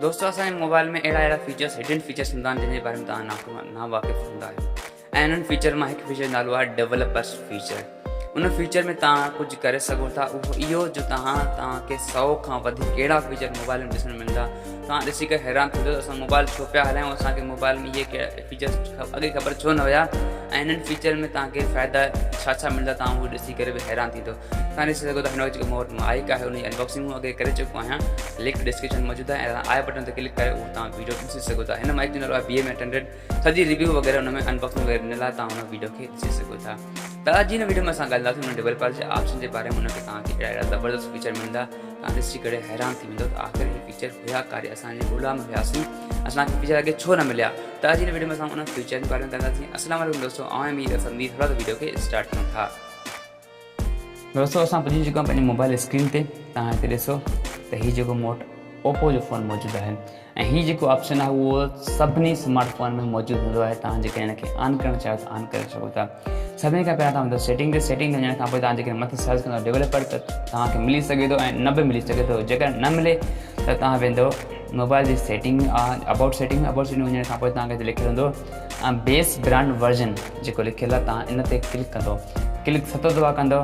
दोस्तों असांजे मोबाइल में अहिड़ा फीचर्स हिडन फीचर्स हूंदा आहिनि जंहिंजे बारे में तव्हां ना वाक़िफ़ु हूंदा आहियो। ऐं इन्हनि फीचर मां हिकु फीचर नालो आहे डेवलपर्स फीचर। उन फीचर में तव्हां कुझु करे सघो था उहो इहो जो तव्हांखे 100 खां वधीक अहिड़ा फीचर मोबाइल में ॾिसणु मिलंदा। तव्हां ॾिसी करे हैरान थींदो असां मोबाइल छो पिया हलायूं, असांखे मोबाइल में इहे कहिड़ा फीचर्स अॻे ख़बर छो न हुया ऐं इन्हनि फीचर में तव्हांखे फ़ाइदा छा छा मिलंदा तव्हां उहो ॾिसी करे बि हैरान थींदो। तव्हां ॾिसी सघो था हिन वक़्तु जेको मूं वटि माइक आहे उनजी अनबॉक्सिंग अॻे करे चुको आहियां, लिंक डिस्क्रिप्शन मौजूदु आहे ऐं आई बटन ते क्लिक करे उहो तव्हां वीडियो ॾिसी सघो था। हिन माइक जो नालो आहे BM800, सॼी रिव्यू वग़ैरह हुन में अनबॉक्सिंग वग़ैरह ॾिनल आहे, तव्हां हुन वीडियो खे ॾिसी सघो था। त अॼु हिन वीडियो में असां ॻाल्हाईंदासीं हुन डेवलपर जे ऑप्शन जे बारे में, हुनखे तव्हांखे अहिड़ा ज़बरदस्त फीचर मिलंदा तव्हां ॾिसी करे हैरान थी वेंदो त आख़िर इहे फीचर हुया कारे, असांजे ॻोल्हा में हुयासीं, असांखे फीचर अॻे छो न मिलिया। त अॼु हिन वीडियो में असां उन फीचर जे बारे में ॻाल्हाईंदासीं। अस्सलाम वालेकुम दोस्तों, आउं मीर संदीप, थोड़ा वीडियो खे स्टार्ट कयूं था। दोस्तों असां पहुची चुका आहियूं पंहिंजी मोबाइल स्क्रीन ते। तव्हां हिते ॾिसो त हीउ जेको मोट ओप्पो जो फ़ोन मौजूदु आहे ऐं हीउ जेको ऑप्शन आहे उहो सभिनी स्मार्टफोन में मौजूदु हूंदो आहे। तव्हां जेके हिनखे ऑन करणु चाहियो त ऑन करे सघो था। सभिनी खां पहिरियों तव्हां वेंदो सेटिंग ते वञण खां पोइ तव्हां जेके मथे सर्च कंदो डेवलपर त तव्हांखे मिली सघे थो ऐं न बि मिली सघे थो। जेकर न मिले त तव्हां वेंदो मोबाइल जी सेटिंग अबाउट सेटिंग वञण खां पोइ तव्हांखे लिखियलु हूंदो बेस ब्रांड वर्जन जेको लिखियलु आहे, तव्हां इन ते क्लिक कंदो, क्लिक 7 दफ़ा कंदो,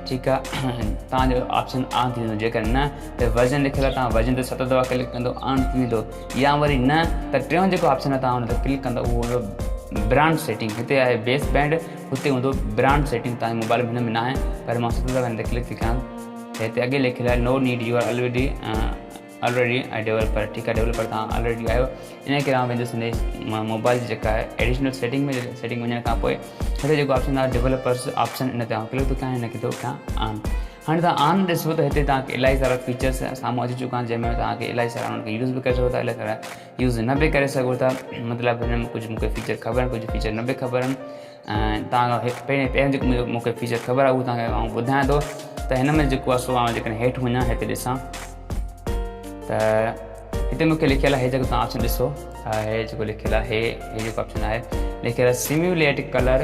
ठीकु आहे, तव्हांजो ऑप्शन ऑन थी वेंदो। जेकर न त वर्जन लिखियलु आहे तव्हां वर्जन ते 7 दफ़ा क्लिक कंदो, ऑन थी वेंदो। या वरी न त टियों जेको ऑप्शन आहे तव्हां हुन ते क्लिक कंदो, उहो हूंदो ब्रांड सेटिंग। हिते आहे बेस ब्रांड, हुते हूंदो ब्रांड सेटिंग। तव्हांजे मोबाइल में हिन में न आहे, पर मां 7 दफ़ा हिन ते क्लिक थी कयां त हिते अॻे लिखियलु आहे no need, you are already developer, ठीकु आहे, डेवलपर तव्हां ऑलरेडी आहियो। इन करे आउं वेंदुसि मोबाइल जी जेका आहे एडिशनल सेटिंग में, सेटिंग वञण खां पोइ हिते जेको ऑप्शन आहे डेवलपर्स ऑप्शन, इन ते आउं क्लिक थो कयां, हिनखे थो कयां ऑन। हाणे तव्हां ऑन ॾिसो त हिते तव्हांखे इलाही सारा फीचर्स साम्हूं अची चुका आहिनि, जंहिंमें तव्हांखे इलाही सारा उनखे यूज़ बि करे सघो था, इलाही सारा यूज़ न बि करे सघो था। मतिलबु हिन में कुझु मूंखे फीचर ख़बर आहिनि, कुझु फीचर न बि ख़बर आहिनि। ऐं तव्हां पहिरियों जेको मूंखे फीचर ख़बर आहे उहो तव्हांखे आउं ॿुधायां थो। त हिन में जेको आहे सो आउं जेकॾहिं हेठि वञा हिते ॾिसां त हिते मूंखे लिखियलु आहे, हे जेको तव्हां ऑप्शन ॾिसो, हे जेको लिखियलु आहे, हे जेको ऑप्शन आहे लिखियलु आहे सिम्युलेट कलर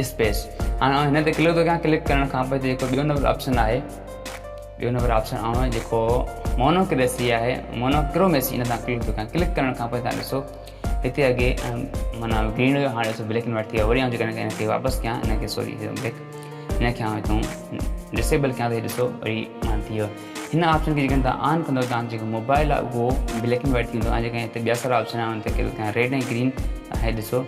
स्पेस। हाणे आउं हिन ते क्लिक थो कयां, क्लिक करण खां पोइ जेको ॿियो नंबर ऑप्शन आहे, ॿियो नंबर ऑप्शन आउं जेको मोनोक्रेसी आहे, मोनोक्रोमेसी, इन तां क्लिक थो कयां। क्लिक करण खां पोइ तव्हां ॾिसो हिते अॻे माना ग्रीन हुयो, हाणे ॾिसो ब्लैक एंड वाइट थी वियो। वरी आउं जेकॾहिं हिनखे वापसि कयां, हिनखे सॉरी ब्लैक, हिनखे आउं हितां डिसेबल कयां त ॾिसो वरी थी वियो। हिन ऑप्शन खे जेकॾहिं तव्हां ऑन कंदो तव्हां जेको मोबाइल आहे उहो ब्लैक एंड वाइट थी वेंदो। ऐं जेकॾहिं हिते ॿिया सारा ऑप्शन आहे उन ते क्लिक कयां रेड ऐं ग्रीन, हे ॾिसो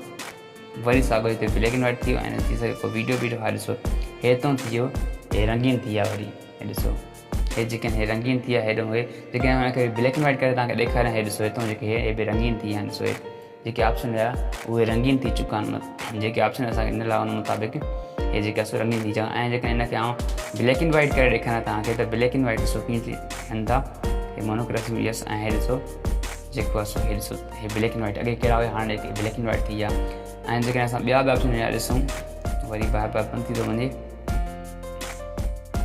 वरी साॻियो हिते ब्लैक एंड वाइट थी वियो ऐं थी सघे पोइ वीडियो हा ॾिसो हे हितां थी वियो, हे रंगीन थी विया। वरी हे ॾिसो हे जेके हे रंगीन थी विया, हेॾो हे जेके हुनखे ब्लैक एंड वाइट करे तव्हांखे ॾेखारियां, हे ॾिसो हितां जेके हे बि रंगीन थी विया आहिनि। ॾिसो हे जेके ऑप्शन हुया उहे रंगीन थी चुका आहिनि, जेके ऑप्शन असांखे ॾिनल आहे उन मुताबिक़ हे जेके आहे रंगीन थी चुका। ऐं जेकॾहिं हिनखे आउं ब्लैक एंड वाइट करे ॾेखारियां तव्हांखे त ब्लैक एंड वाइट ॾिसो कीअं थी थियनि था, हे मोनोक्रेसी यस। ऐं हे ॾिसो जेको आहे सो हे ॾिसो हे ब्लैक एंड वाइट, अॻे कहिड़ा हुया हाणे ब्लैक एंड वाइट थी विया। ऐं जेकॾहिं असां ॿिया बि ऑप्शन ॾिसूं वरी बार बार बंदि थी थो वञे,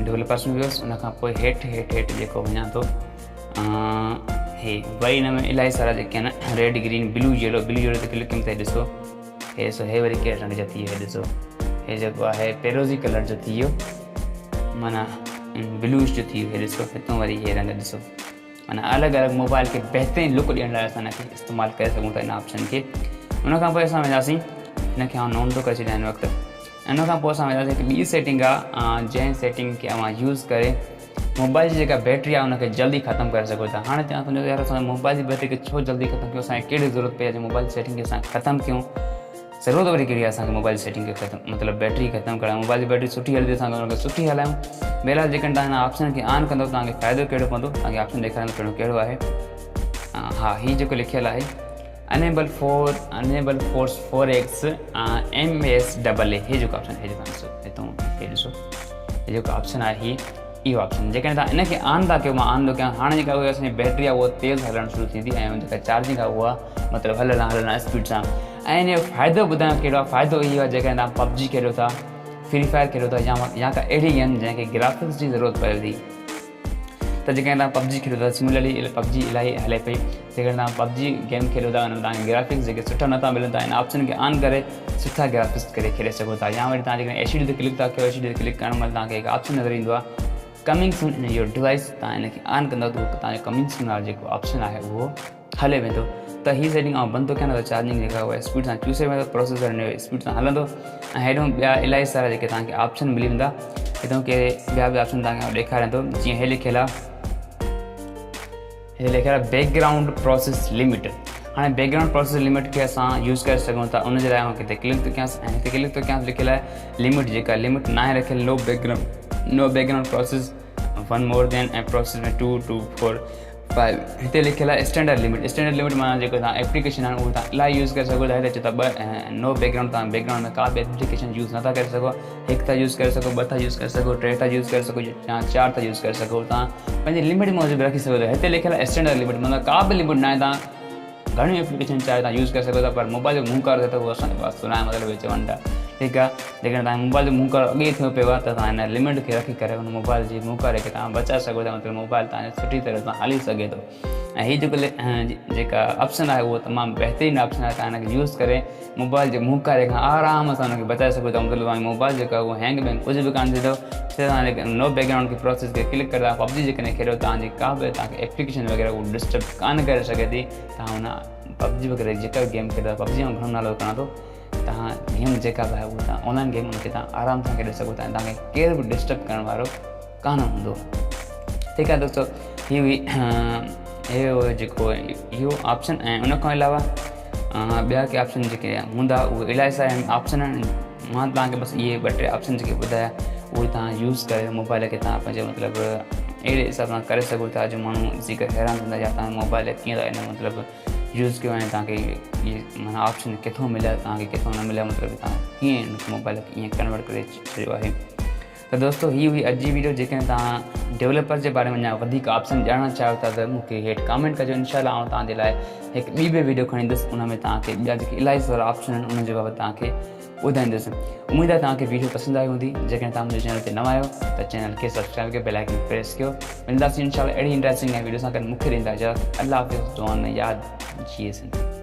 डेवलपर्स में वियुसि, उनखां पोइ हेठि जेको वञा थो हे वरी हिन में इलाही सारा जेके आहिनि रेड ग्रीन ब्लू येलो ते क्लिक कयूं त ॾिसो हे ॾिसो हे वरी कहिड़े रंग जा थी वियो, हे ॾिसो हे जेको आहे पेरोज़ी कलर जो थी वियो, माना ब्लूइश जो थी वियो। हे ॾिसो हितां वरी हे रंग ॾिसो, माना अलॻि अलॻि मोबाइल खे बहितरीनु लुक ॾियण लाइ असां हिनखे इस्तेमालु करे सघूं था हिन ऑप्शन खे। उनखां पोइ असां वेंदासीं, हिनखे आउं नॉन थो करे छॾियां हिन वक़्तु। उनखां पोइ असां वेंदासीं हिकु ॿी सेटिंग आहे, जंहिं सेटिंग खे अवां यूज़ करे मोबाइल जी जेका बैटरी आहे उनखे जल्दी ख़तमु करे सघो था। हाणे तव्हां सम्झो यार असां मोबाइल जी बैटरी खे छो जल्दी ख़तमु कयूं, असांखे कहिड़ी ज़रूरत पई आहे मोबाइल जी सेटिंग खे असां ख़तमु कयूं, ज़रूरत वरी कहिड़ी आहे असांखे मोबाइल जी सेटिंग खे ख़तमु मतिलबु बैटरी ख़तमु करणु। मोबाइल जी बैटरी सुठी हलंदी असां उनखे सुठी हलायूं। बहरहाल जेकॾहिं तव्हां हिन ऑप्शन खे ऑन कंदो तव्हांखे फ़ाइदो कहिड़ो पवंदो, तव्हांखे ऑप्शन ॾेखारींदो पहिरियों कहिड़ो आहे। हा हीउ जेको लिखियलु आहे अनेबल फोर्स 4x MASAA, हे जेको ऑप्शन, हे जेको ॾिसो हितां हे ॾिसो हे जेको ऑप्शन आहे इहो ऑप्शन, जेकॾहिं तव्हां इनखे ऑन था कयो, मां ऑन थो कयां, हाणे जेका उहा असांजी बैटरी आहे उहा तेज़ हलणु शुरू थींदी ऐं जेका चार्जिंग आहे उहा मतिलबु हलणु स्पीड सां। ऐं इन जो फ़ाइदो ॿुधायां कहिड़ो आहे। फ़ाइदो इहो आहे जेकॾहिं तव्हां पबजी खेॾो था, फ्री फायर खेॾो था या का अहिड़ी गेम जंहिंखे ग्राफिक्स जी ज़रूरत पए थी, त जेकॾहिं तव्हां पबजी खेॾो था, सिमिलरली पबजी इलाही हले पई, जेकॾहिं तव्हां पबजी गेम खेॾो था हुन तव्हांखे ग्राफिक्स जेके सुठा नथा मिलनि था, हिन ऑप्शन खे ऑन करे सुठा ग्राफिक्स करे खेॾे सघो था। या वरी तव्हां जेकॾहिं HD ते क्लिक था कयो, HD ते क्लिक करण महिल तव्हांखे हिकु ऑप्शन नज़र ईंदो आहे coming soon in your device, तव्हां हिनखे ऑन कंदो त तव्हांजो कमिंग सून वारो जेको ऑप्शन आहे उहो हले वेंदो। त हीअ सेटिंग आउं बंदि थो कयां न त चार्जिंग जेका उहा स्पीड सां चूसे वेंदो, प्रोसेसर हिन स्पीड सां हलंदो। ऐं हेॾो ॿिया इलाही सारा जेके तव्हांखे ऑप्शन मिली वेंदा। हितां के ॿिया बि ऑप्शन तव्हांखे ॾेखारियां थो, जीअं हे लिखियल आहे बैकग्राउंड प्रोसेस लिमिट। हाणे बैकग्राउंड प्रोसेस लिमिट खे असां यूज़ करे सघूं था। उनजे लाइ हिते क्लिक थो कयांसि ऐं हिते क्लिक थो कयांसि, लिखियलु आहे लिमिट, जेका लिमिट न आहे रखियलु नो बैकग्राउंड प्रोसेस 1 मोर देन ऐं प्रोसेस में 2 2 4 5। हिते लिखियलु आहे स्टैंडर्ड लिमिट माना जेको तव्हां एप्लीकेशन आहे उहो तव्हां इलाही यूज़ करे सघो था। हिते चओ था नो बैकग्राउंड, तव्हां बैकग्राउंड में का बि एप्लीकेशन यूज़ नथा करे सघो। 1 था यूज़ करे सघो, 2 था यूज़ करे सघो, 3 था यूज़ करे सघो या 4 था यूज़ करे सघो। तव्हां पंहिंजी लिमिट मूजिबि रखी सघो था। हिते लिखियलु आहे स्टैंडर्ड लिमिट, मतिलबु का बि लिमिट न आहे, तव्हां घणियूं एप्लीकेशन चाहे तव्हां यूज़ करे सघो था। पर मोबाइल जो मुंहुं कारो थिए त उहो असांजे पास न आहे, मतिलबु चवनि था। ठीकु आहे, जेकॾहिं तव्हांजे मोबाइल जो मुंहुं कारो अॻे थियो पियो आहे त तव्हां हिन लिमिट खे रखी करे हुन मोबाइल जी मुंहुं कारे खे तव्हां बचाए सघो था। मतिलबु मोबाइल तव्हांजो सुठी तरह सां हली सघे थो। ऐं हीअ जेका ऑप्शन आहे उहो तमामु बहितरीनु ऑप्शन आहे। तव्हां हिनखे यूज़ करे मोबाइल जे मुंहुं कारे खां आराम सां हुनखे बचाए सघो था। मतिलबु तव्हांजी मोबाइल जेका उहो हैंग कुझु बि कान थींदो। तव्हां नो बैकग्राउंड के प्रोसेस खे क्लिक करे पबजी जेकॾहिं खेॾो, तव्हांजी का बि तव्हांखे एप्लीकेशन वग़ैरह उहो डिस्टर्ब कान करे सघे थी। तव्हां हुन पबजी वग़ैरह जेका बि गेम खेॾो, पबजी में घणो नालो कयां थो, तव्हां गेम जेका बि आहे उहा तव्हां ऑनलाइन गेम हुनखे तव्हां आराम सां खेॾे सघो था ऐं तव्हांखे केर बि डिस्टर्ब करण वारो कान हूंदो। ठीकु आहे दोस्तो, हीअ हुई जेको इहो ऑप्शन। ऐं उन खां अलावा ॿिया के ऑप्शन जेके हूंदा उहे इलाही सारा ऑप्शन आहिनि। मां तव्हांखे बसि इहे 2 3 ऑप्शन जेके ॿुधाया उहे तव्हां यूज़ करे मोबाइल खे तव्हां पंहिंजे मतिलबु अहिड़े हिसाब सां करे सघो था जो माण्हू ॾिसी करे हैरान थींदा या तव्हां मोबाइल कीअं था हिन मतिलबु यूज़ कयो ऐं तव्हांखे इहे माना ऑप्शन किथां मिलिया, तव्हांखे किथां न मिलिया, मतिलबु तव्हां कीअं हिन मोबाइल खे ईअं कन्वर्ट करे छॾियो आहे। त दोस्तो हीअ हुई अॼु जी वीडियो। जेकॾहिं तव्हां डेवलपर जे बारे में अञा वधीक ऑप्शन ॼाणणु चाहियो था त मूंखे हेठि कमेंट कजो। इनशाला आउं तव्हांजे लाइ हिकु ॿी बि वीडियो खणी ईंदुसि। उन में तव्हांखे ॿिया जेके इलाही सारा ऑप्शन आहिनि उनजे बाबति तव्हांखे ॿुधाईंदुसि। उमेदु आहे तव्हांखे वीडियो पसंदि आई हूंदी। जेकॾहिं तव्हां मुंहिंजे चैनल ते नवां आहियो त चैनल खे सब्सक्राइब कयो, बेल आइकन प्रेस कयो। मिलंदासीं इनशाला अहिड़ी इंट्रेस्टिंग वीडियो सां गॾु। मूंखे ॾींदा इजाज़त। अल्लाह हाफ़िज़। दुआ में यादि जिए सिंध।